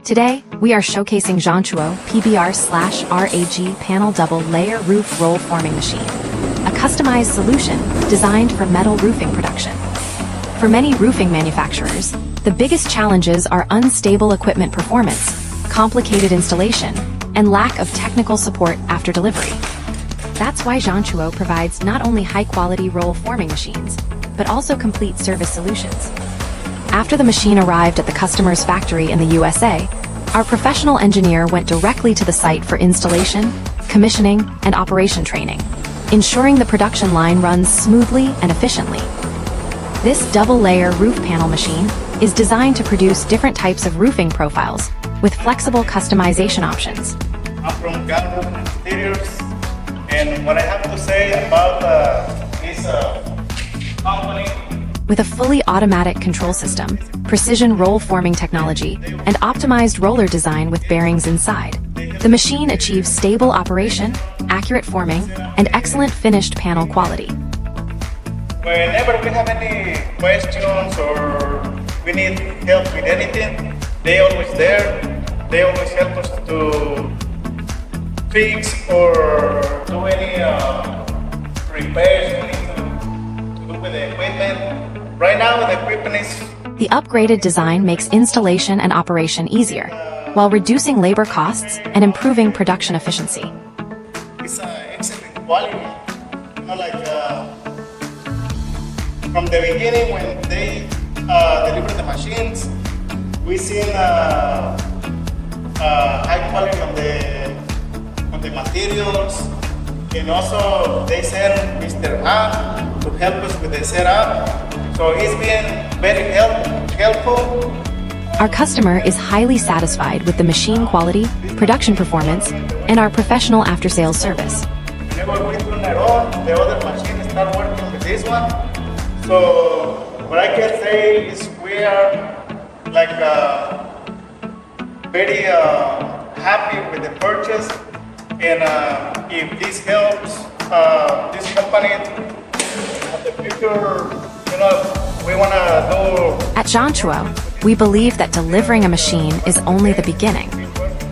Today, we are showcasing Zhongtuo PBR/RAG panel double layer roof roll forming machine, a customized solution designed for metal roofing production. For many roofing manufacturers, the biggest challenges are unstable equipment performance, complicated installation, and lack of technical support after delivery. That's why Zhongtuo provides not only high-quality roll forming machines, but also complete service solutions. After the machine arrived at the customer's factory in the USA, our professional engineer went directly to the site for installation, commissioning, and operation training, ensuring the production line runs smoothly and efficiently. This double-layer roof panel machine is designed to produce different types of roofing profiles with flexible customization options. I'm from Galveston Interiors, and what I have to say about this company. With a fully automatic control system, precision roll forming technology, and optimized roller design with bearings inside, the machine achieves stable operation, accurate forming, and excellent finished panel quality. Whenever we have any questions or we need help with anything, they're always there. They always help us to fix or do any repairs we need to do with the equipment. Right now, the equipment is... The upgraded design makes installation and operation easier, while reducing labor costs and improving production efficiency. It's excellent quality. You know, like from the beginning when they deliver the machines, we seen high quality on the materials, and also they send Mr. A to help us with the setup. So he's been very helpful. Our customer is highly satisfied with the machine quality, production performance, and our professional after-sales service. Whenever we turn it on, the other machine start working with this one. So what I can say is we are like very happy with the purchase, and if this helps this company in the future, you know, we want to do... At Zhongtuo, we believe that delivering a machine is only the beginning.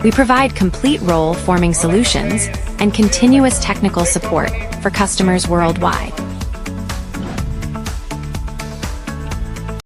We provide complete roll forming solutions and continuous technical support for customers worldwide.